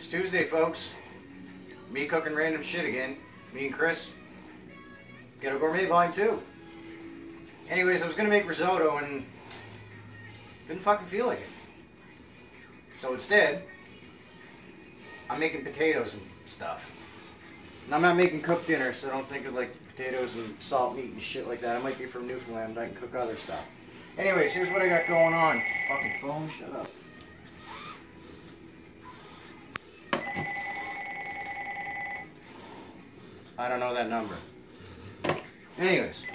It's Tuesday, folks. Me cooking random shit again. Me and Chris. Ghetto Gourmet Volume 2. Anyways, I was going to make risotto and didn't fucking feel like it. So instead, I'm making potatoes and stuff. And I'm not making cooked dinner, so don't think of like potatoes and salt meat and shit like that. I might be from Newfoundland, but I can cook other stuff. Anyways, here's what I got going on. Fucking phone, shut up. I don't know that number. Anyways,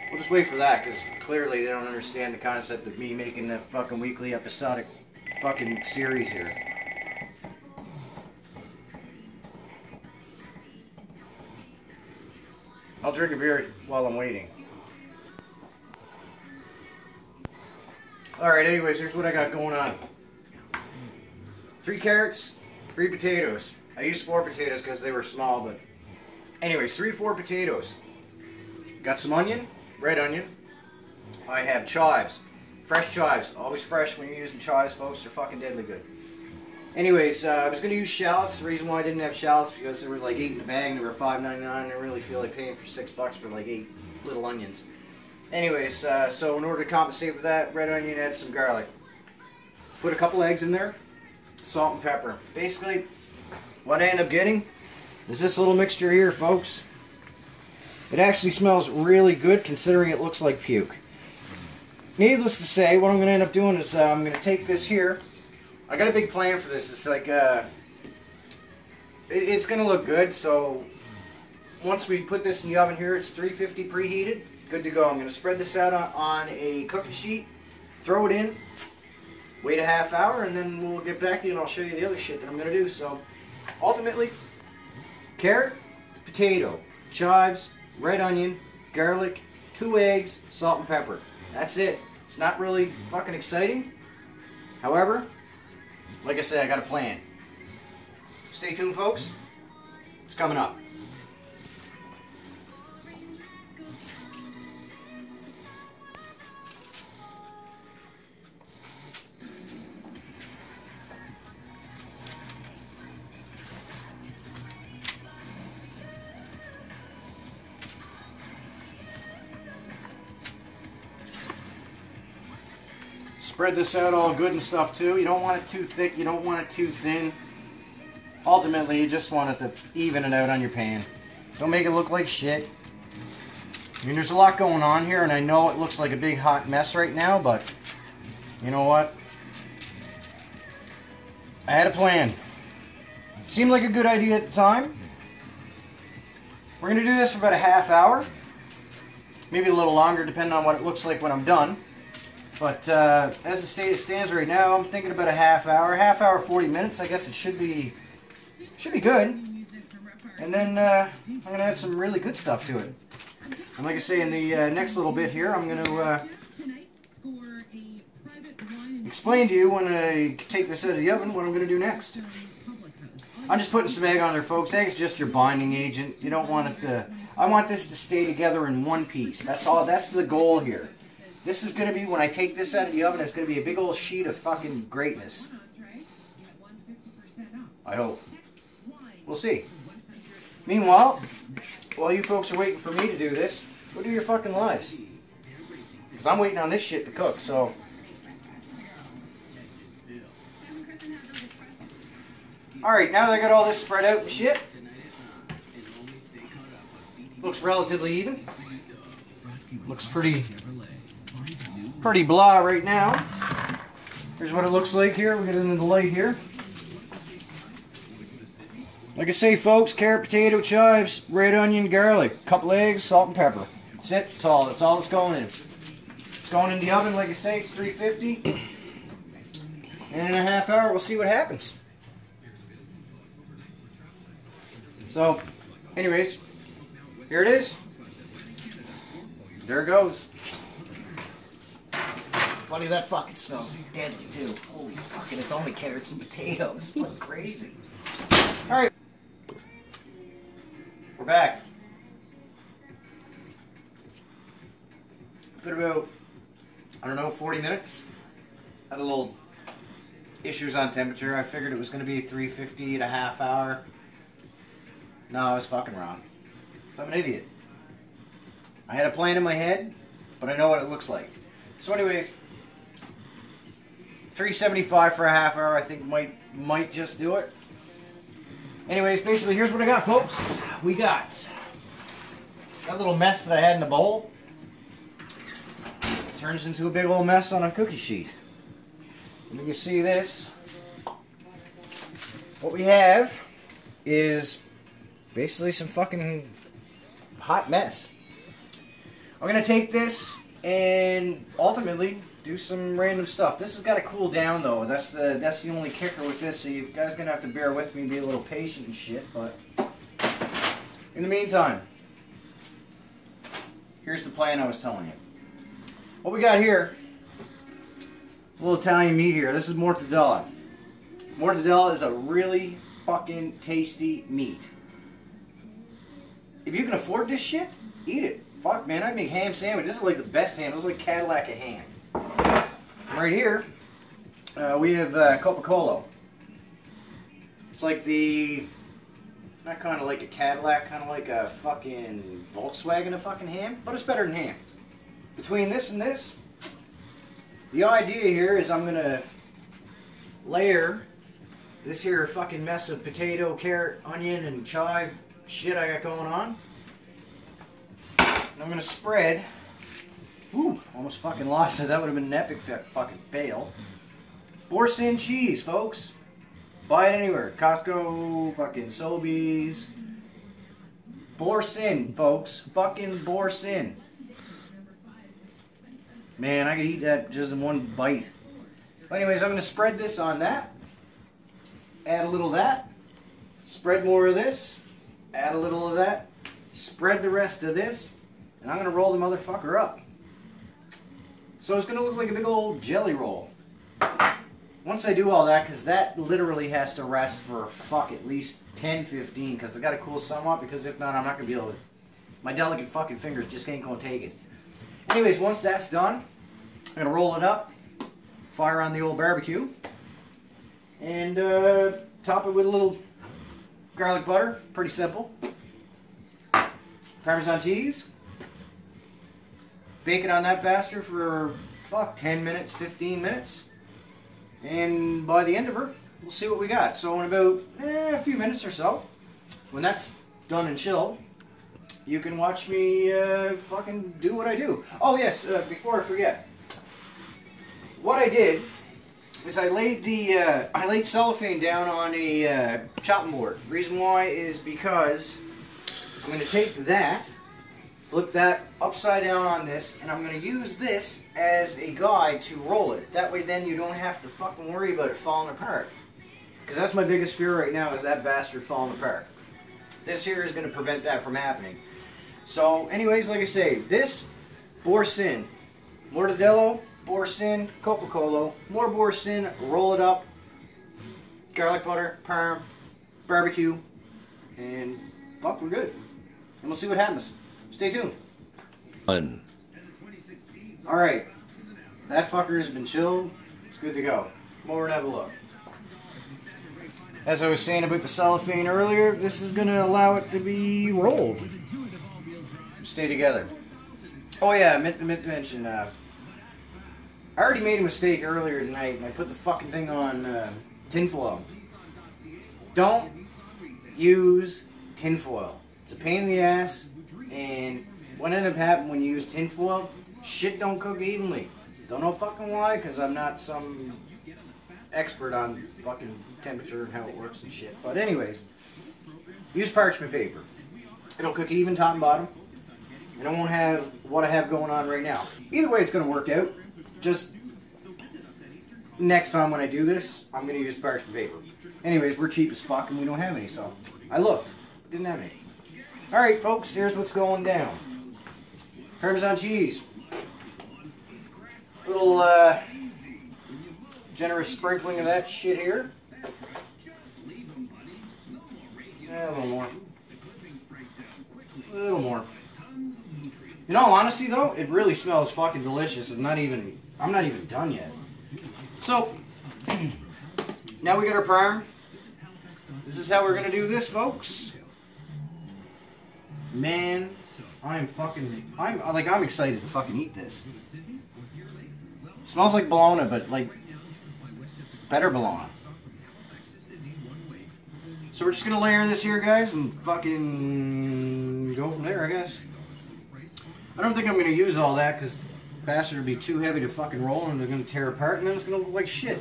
we'll just wait for that, because clearly they don't understand the concept of me making that fucking weekly episodic fucking series here. I'll drink a beer while I'm waiting. Alright, anyways, here's what I got going on. 3 carrots, 3 potatoes. I used 4 potatoes because they were small, but anyways, 4 potatoes. Got some onion, red onion. I have chives, fresh chives. Always fresh when you're using chives, folks. They're fucking deadly good. Anyways, I was going to use shallots. The reason why I didn't have shallots because there were like 8 in the bag and they were $5.99. I didn't really feel like paying for $6 for like 8 little onions. Anyways, so in order to compensate for that, red onion, add some garlic. Put a couple eggs in there, salt and pepper. Basically, what I end up getting is this little mixture here, folks. It actually smells really good considering it looks like puke. Needless to say, what I'm going to end up doing is I'm going to take this here. I got a big plan for this. It's like, it's going to look good, so once we put this in the oven here, it's 350 preheated. Good to go. I'm going to spread this out on a cooking sheet, throw it in, wait a half hour, and then we'll get back to you and I'll show you the other shit that I'm going to do. So, ultimately, carrot, potato, chives, red onion, garlic, 2 eggs, salt and pepper. That's it. It's not really fucking exciting. However, like I said, I got a plan. Stay tuned, folks. It's coming up. Spread this out all good and stuff too. You don't want it too thick, you don't want it too thin. Ultimately, you just want it to even it out on your pan. Don't make it look like shit. I mean, there's a lot going on here, and I know it looks like a big hot mess right now, but you know what? I had a plan. Seemed like a good idea at the time. We're going to do this for about a half hour. Maybe a little longer, depending on what it looks like when I'm done. But as it stands right now, I'm thinking about a half hour, 40 minutes. I guess it should be good. And then I'm gonna add some really good stuff to it. And like I say, in the next little bit here, I'm gonna explain to you when I take this out of the oven what I'm gonna do next. I'm just putting some egg on there, folks. Egg's just your binding agent. You don't want it to. I want this to stay together in one piece. That's all. That's the goal here. This is going to be, when I take this out of the oven, it's going to be a big old sheet of fucking greatness. I hope. We'll see. Meanwhile, while you folks are waiting for me to do this, go do your fucking lives. Because I'm waiting on this shit to cook, so. Alright, now that I got all this spread out and shit, looks relatively even. Looks pretty blah right now. Here's what it looks like here. We'll get into the light here. Like I say, folks, carrot, potato, chives, red onion, garlic, couple eggs, salt and pepper. That's it. That's all that's going in. It's going in the oven, like I say, it's 350. And in a half hour, we'll see what happens. So, anyways, here it is. There it goes. Buddy, that fucking smells deadly too. Holy fucking, it's only carrots and potatoes. It's like crazy. Alright. We're back. Been about, I don't know, 40 minutes. Had a little issues on temperature. I figured it was going to be 350 in a half hour. No, I was fucking wrong. So I'm an idiot. I had a plan in my head, but I know what it looks like. So anyways, 375 for a half hour I think might just do it. Anyways, basically here's what I got, folks. We got that little mess that I had in the bowl. Turns into a big old mess on a cookie sheet. And you can see this. What we have is basically some fucking hot mess. I'm gonna take this and ultimately do some random stuff. This has got to cool down though. That's the only kicker with this. So you guys are gonna have to bear with me and be a little patient and shit. But in the meantime, here's the plan I was telling you. What we got here, a little Italian meat here. This is mortadella. Mortadella is a really fucking tasty meat. If you can afford this shit, eat it. Fuck, man, I make ham sandwich. This is like the best ham. This is like Cadillac of ham. Right here, we have Coca-Cola. It's like the, not kind of like a Cadillac, kind of like a fucking Volkswagen of fucking ham, but it's better than ham. Between this and this, the idea here is I'm going to layer this here fucking mess of potato, carrot, onion, and chive shit I got going on. And I'm going to spread, ooh, almost fucking lost it. That would have been an epic fucking fail. Boursin cheese, folks. Buy it anywhere. Costco, fucking Sobeys. Boursin, folks. Fucking Boursin. Man, I could eat that just in one bite. But anyways, I'm going to spread this on that. Add a little of that. Spread more of this. Add a little of that. Spread the rest of this. And I'm going to roll the motherfucker up. So it's going to look like a big old jelly roll. Once I do all that, because that literally has to rest for, fuck, at least 10, 15, because I got to cool some up, because if not, I'm not going to be able to, my delicate fucking fingers just ain't going to take it. Anyways, once that's done, I'm going to roll it up, fire on the old barbecue, and top it with a little garlic butter. Pretty simple. Parmesan cheese. Bake it on that bastard for, fuck, 10 minutes, 15 minutes. And by the end of her, we'll see what we got. So in about a few minutes or so, when that's done and chilled, you can watch me fucking do what I do. Oh yes, before I forget, what I did is I laid cellophane down on a chopping board. The reason why is because I'm going to take that, flip that upside down on this, and I'm going to use this as a guide to roll it. That way then you don't have to fucking worry about it falling apart. Because that's my biggest fear right now, is that bastard falling apart. This here is going to prevent that from happening. So anyways, like I say, this, Boursin, mortadella, Boursin, Coca-Cola, more Boursin, roll it up, garlic butter, parm, barbecue, and fuck, we're good. And we'll see what happens. Stay tuned. Alright, that fucker has been chilled. It's good to go. Come over and have a look. As I was saying about the cellophane earlier, this is going to allow it to be rolled. Stay together. Oh yeah, I meant to mention, I already made a mistake earlier tonight, and I put the fucking thing on tinfoil. Don't use tinfoil. It's a pain in the ass, and what ended up happening when you use tinfoil, shit don't cook evenly. Don't know fucking why, because I'm not some expert on fucking temperature and how it works and shit. But anyways, use parchment paper. It'll cook even top and bottom, and I won't have what I have going on right now. Either way, it's going to work out. Just next time when I do this, I'm going to use parchment paper. Anyways, we're cheap as fuck and we don't have any, so I looked, but didn't have any. Alright folks, here's what's going down. Parmesan cheese. Little generous sprinkling of that shit here. Yeah, a little more. A little more. In all honesty though, it really smells fucking delicious. I'm not even done yet. So, now we got our parm. This is how we're gonna do this, folks. Man, I'm excited to fucking eat this. It smells like bologna, but like better bologna. So we're just gonna layer this here, guys, and fucking go from there, I guess. I don't think I'm gonna use all that because bastard would be too heavy to fucking roll and they're gonna tear apart and then it's gonna look like shit.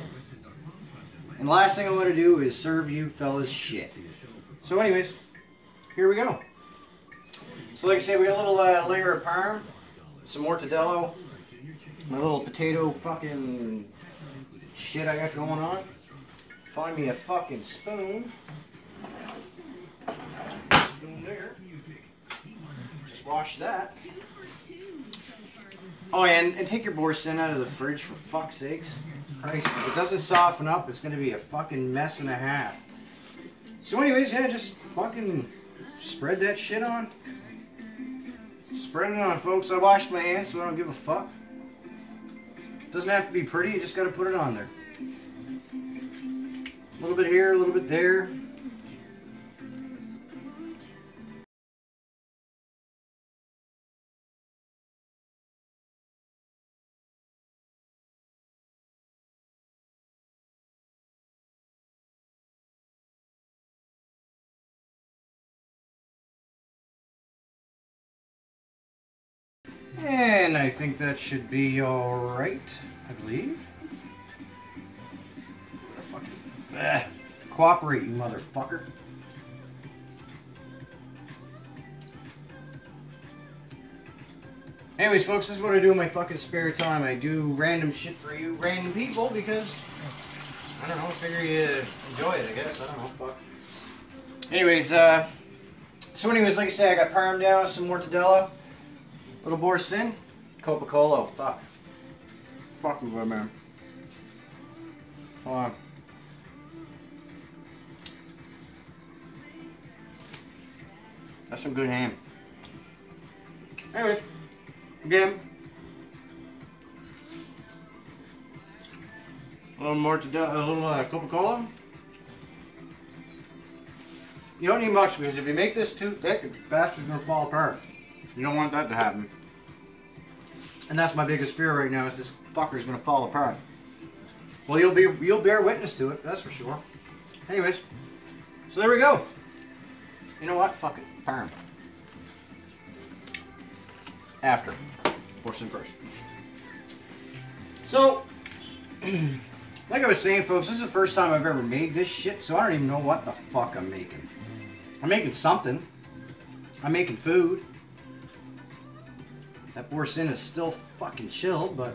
And the last thing I want to do is serve you fellas shit. So anyways, here we go. So like I said, we got a little layer of parm, some mortadella, my little potato fucking shit I got going on. Find me a fucking spoon. Spoon there. Just wash that. Oh, and take your boursin out of the fridge for fuck's sakes. Christ, if it doesn't soften up, it's gonna be a fucking mess and a half. So anyways, yeah, just fucking spread that shit on. Spread it on, folks. I washed my hands, so I don't give a fuck. Doesn't have to be pretty, you just gotta put it on there. A little bit here, a little bit there. And I think that should be alright, I believe. Fucking, cooperate, you motherfucker. Anyways, folks, this is what I do in my fucking spare time. I do random shit for you, random people, because, I don't know, I figure you enjoy it, I guess. I don't know, fuck. Anyways, like I said, I got parm down, some mortadella. Little boursin, Coca-Cola. Fuck. Fuck me, man. Hold on. That's some good ham. Anyway, again, a little mortadella, a little Coca-Cola. You don't need much because if you make this too thick, the bastard's gonna fall apart. You don't want that to happen. And that's my biggest fear right now, is this fucker's gonna fall apart. Well, you'll bear witness to it, that's for sure. Anyways, so there we go. You know what? Fuck it. Parm. After. Portion first. So, like I was saying, folks, this is the first time I've ever made this shit, so I don't even know what the fuck I'm making. I'm making something. I'm making food. That boursin is still fucking chilled, but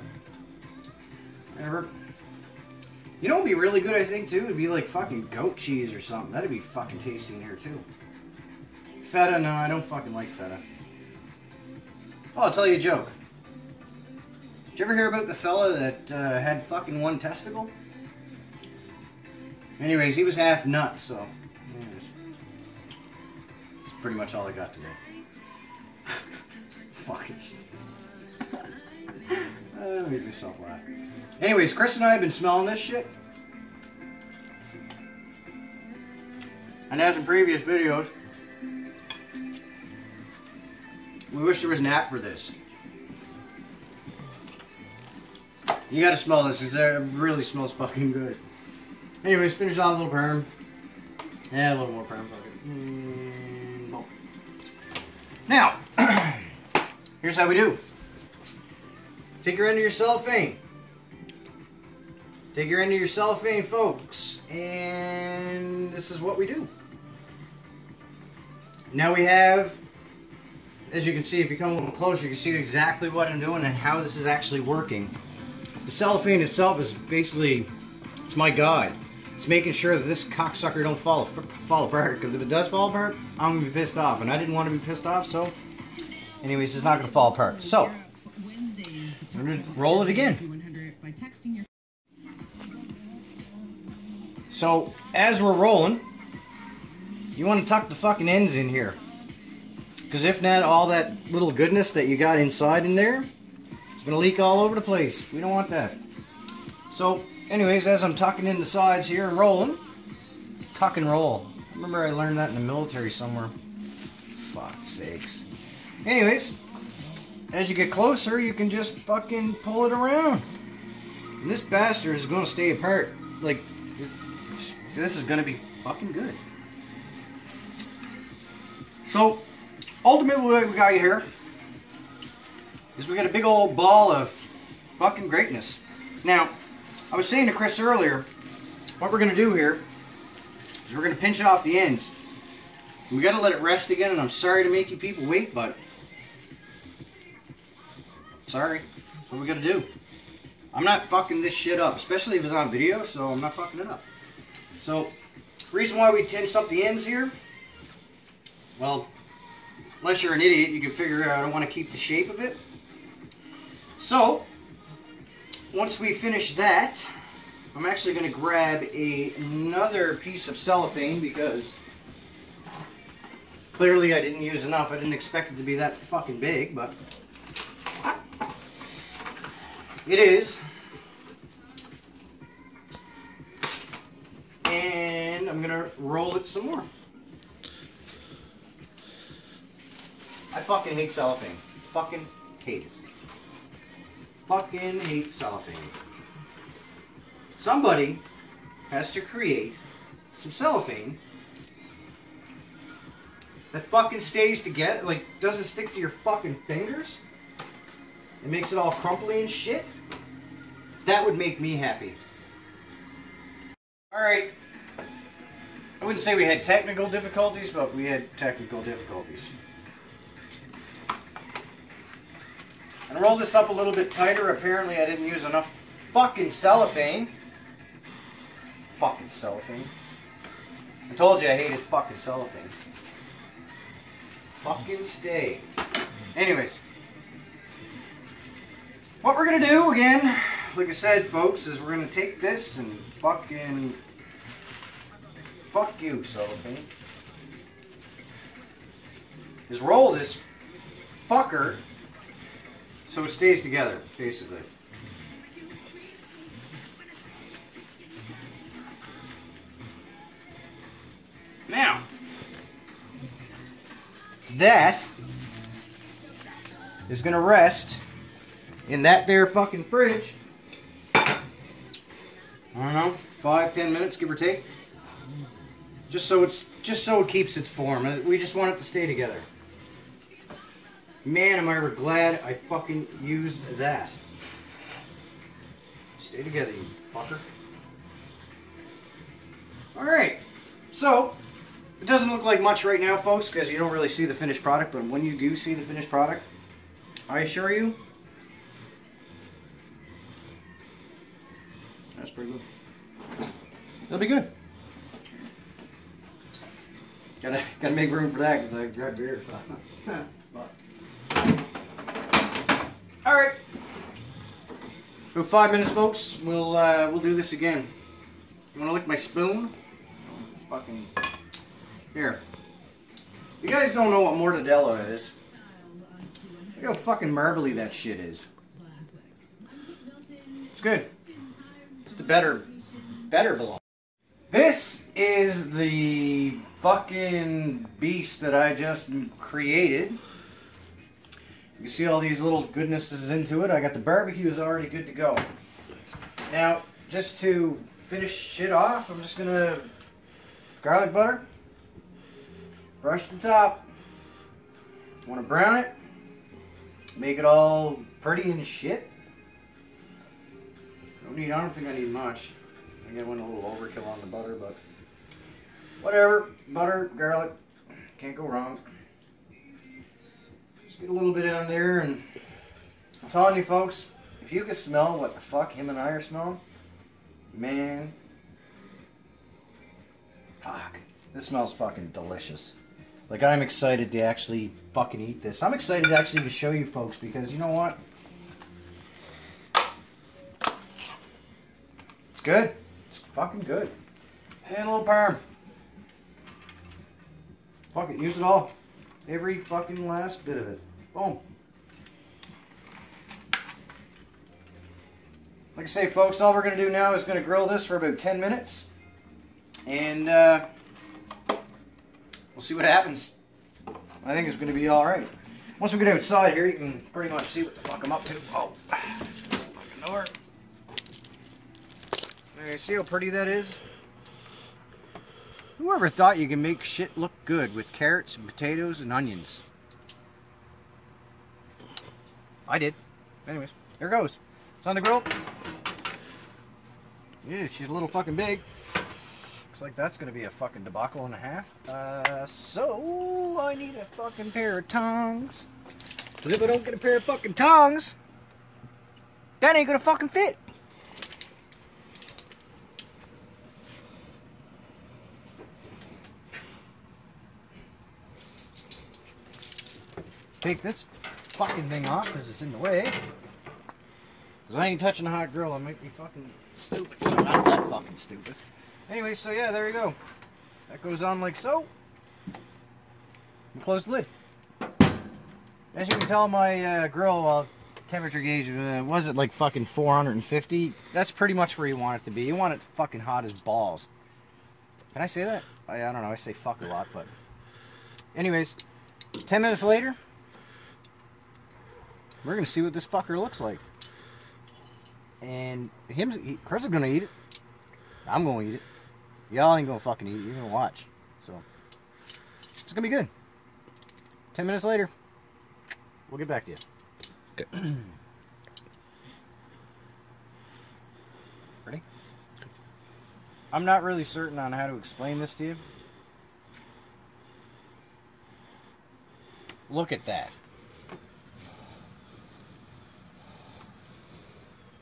whatever. You know what would be really good, I think, too? Would be like fucking goat cheese or something. That'd be fucking tasty in here, too. Feta, no, I don't fucking like feta. Oh, I'll tell you a joke. Did you ever hear about the fella that had fucking one testicle? Anyways, he was half nuts, so... Anyways. That's pretty much all I got today. Fucking... made myself laugh. Anyways, Chris and I have been smelling this shit. And as in previous videos, we wish there was an app for this. You gotta smell this, because it really smells fucking good. Anyways, finish off a little parm. Yeah, a little more parm. No. Now, here's how we do. Take your end of your cellophane. Take your end of your cellophane, folks. And this is what we do. Now we have, as you can see, if you come a little closer, you can see exactly what I'm doing and how this is actually working. The cellophane itself is basically, it's my guide. It's making sure that this cocksucker don't fall apart, because if it does fall apart, I'm going to be pissed off. And I didn't want to be pissed off, so anyways, it's not going to fall apart. So, I'm going to roll it again. So, as we're rolling, you want to tuck the fucking ends in here. Because if not, all that little goodness that you got inside in there is going to leak all over the place. We don't want that. So, anyways, as I'm tucking in the sides here and rolling, tuck and roll. I remember I learned that in the military somewhere. Fuck's sakes. Anyways, as you get closer, you can just fucking pull it around. And this bastard is going to stay apart. Like, this is going to be fucking good. So, ultimately what we got here is we got a big old ball of fucking greatness. Now, I was saying to Chris earlier, what we're going to do here is we're going to pinch off the ends. We got to let it rest again, and I'm sorry to make you people wait, but sorry, that's what we got to do. I'm not fucking this shit up, especially if it's on video, so I'm not fucking it up. So, reason why we tinched up the ends here, well, unless you're an idiot, you can figure out I don't want to keep the shape of it. So, once we finish that, I'm actually going to grab another piece of cellophane because clearly I didn't use enough. I didn't expect it to be that fucking big, but it is. And I'm going to roll it some more. I fucking hate cellophane. Fucking hate it. Fucking hate cellophane. Somebody has to create some cellophane that fucking stays together, like doesn't stick to your fucking fingers. It makes it all crumply and shit. That would make me happy. Alright. I wouldn't say we had technical difficulties, but we had technical difficulties. And I rolled this up a little bit tighter. Apparently I didn't use enough fucking cellophane. Fucking cellophane. I told you I hated fucking cellophane. Fucking stay. Anyways. What we're going to do again, like I said folks, is we're going to take this and fucking... Fuck you, cellophane. Is roll this fucker so it stays together, basically. Now, that is going to rest in that there fucking fridge. I don't know, 5-10 minutes, give or take. Just so it keeps its form. We just want it to stay together. Man, am I ever glad I fucking used that. Stay together, you fucker. Alright, so, it doesn't look like much right now, folks, because you don't really see the finished product, but when you do see the finished product, I assure you, that's pretty good. It'll be good. Gotta make room for that, because I grabbed beer, so. Alright. For 5 minutes, folks, we'll do this again. You wanna lick my spoon? Fucking here. You guys don't know what mortadella is. Look how fucking marbly that shit is. It's good. It's the better belong. This is the fucking beast that I just created. You can see all these little goodnesses into it. I got the barbecues already good to go. Now, just to finish shit off, I'm just gonna garlic butter, brush the top. Want to brown it, make it all pretty and shit. I don't think I need much. I think I went a little overkill on the butter, but whatever. Butter, garlic, can't go wrong. Just get a little bit on there, and I'm telling you folks, if you could smell what the fuck him and I are smelling, man, fuck, this smells fucking delicious. Like, I'm excited to actually fucking eat this. I'm excited actually to show you folks, because you know what? It's good. It's fucking good. And a little parm. Fuck it, use it all. Every fucking last bit of it. Boom. Like I say, folks, all we're going to do now is going to grill this for about 10 minutes. And we'll see what happens. I think it's going to be alright. Once we get outside here, you can pretty much see what the fuck I'm up to. Oh, fucking door. You see how pretty that is? Whoever thought you can make shit look good with carrots and potatoes and onions? I did. Anyways, there goes. It's on the grill. Yeah, she's a little fucking big. Looks like that's gonna be a fucking debacle and a half. So I need a fucking pair of tongs. Cause if I don't get a pair of fucking tongs, that ain't gonna fucking fit. Take this fucking thing off because it's in the way. Because I ain't touching the hot grill. I might be fucking stupid. I'm not that fucking stupid. Anyway, so yeah, there you go. That goes on like so. And close the lid. As you can tell, my grill temperature gauge was at like fucking 450. That's pretty much where you want it to be. You want it fucking hot as balls. Can I say that? I don't know. I say fuck a lot, but... Anyways, 10 minutes later... We're gonna see what this fucker looks like. And Chris is gonna eat it. I'm gonna eat it. Y'all ain't gonna fucking eat it. You're gonna watch. So it's gonna be good. 10 minutes later, we'll get back to you. Okay. Ready? I'm not really certain on how to explain this to you. Look at that.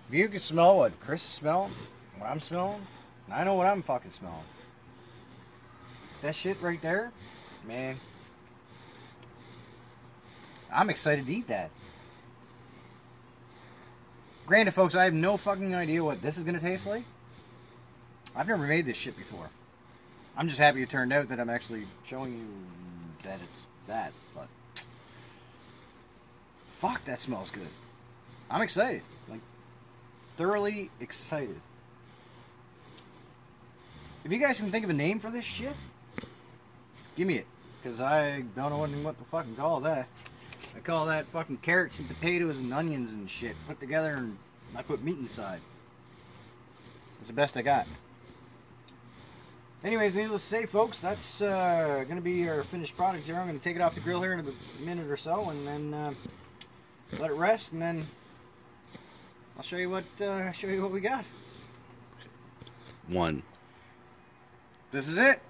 If you can smell what Chris is smelling, what I'm smelling, I know what I'm fucking smelling. That shit right there, man. I'm excited to eat that. Granted, folks, I have no fucking idea what this is going to taste like. I've never made this shit before. I'm just happy it turned out that I'm actually showing you that it's that, but... Fuck, that smells good. I'm excited. Like, thoroughly excited. If you guys can think of a name for this shit, give me it. Because I don't know what to fucking call that. I call that fucking carrots and potatoes and onions and shit put together, and I put meat inside. It's the best I got. Anyways, needless to say, folks, that's going to be our finished product here. I'm going to take it off the grill here in a minute or so, and then let it rest, and then I'll show you what we got. This is it.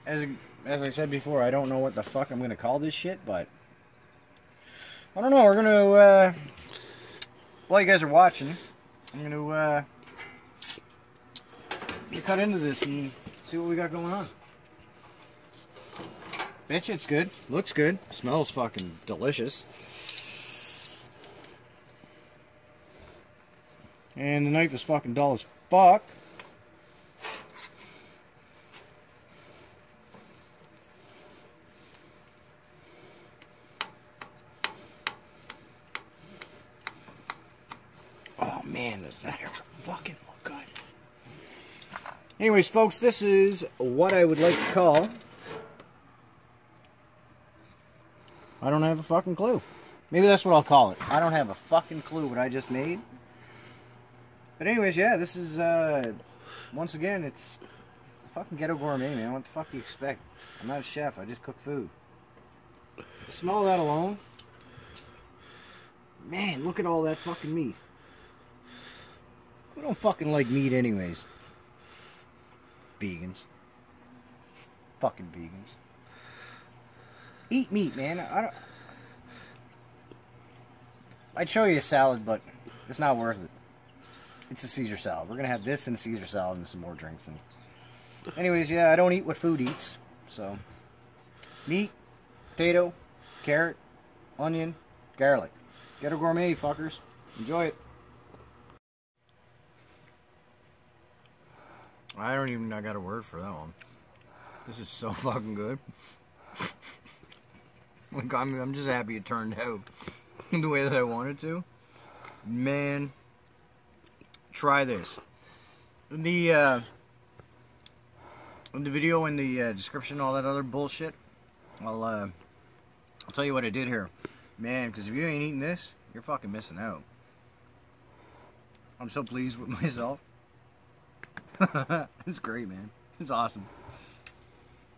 As I said before, I don't know what the fuck I'm gonna call this shit, but I don't know. We're gonna while you guys are watching, I'm gonna cut into this and see what we got going on. Bitch, it's good. Looks good. Smells fucking delicious. And the knife is fucking dull as fuck. Oh man, does that ever fucking look good. Anyways, folks, this is what I would like to call... I don't have a fucking clue. Maybe that's what I'll call it. I don't have a fucking clue what I just made. But anyways, yeah, this is, once again, it's fucking Ghetto Gourmet, man. What the fuck do you expect? I'm not a chef. I just cook food. The smell of that alone. Man, look at all that fucking meat. We don't fucking like meat anyways. Vegans. Fucking vegans. Eat meat, man. I'd show you a salad, but it's not worth it. It's a Caesar salad. We're going to have this and a Caesar salad and some more drinks. And anyways, yeah, I don't eat what food eats. So, meat, potato, carrot, onion, garlic. Ghetto Gourmet, fuckers. Enjoy it. I got a word for that one. This is so fucking good. Like, I'm just happy it turned out the way that I wanted to. Man, try this. The video in the description, all that other bullshit. I'll tell you what I did here, man. Because if you ain't eating this, you're fucking missing out. I'm so pleased with myself. It's great, man. It's awesome.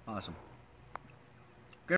Awesome.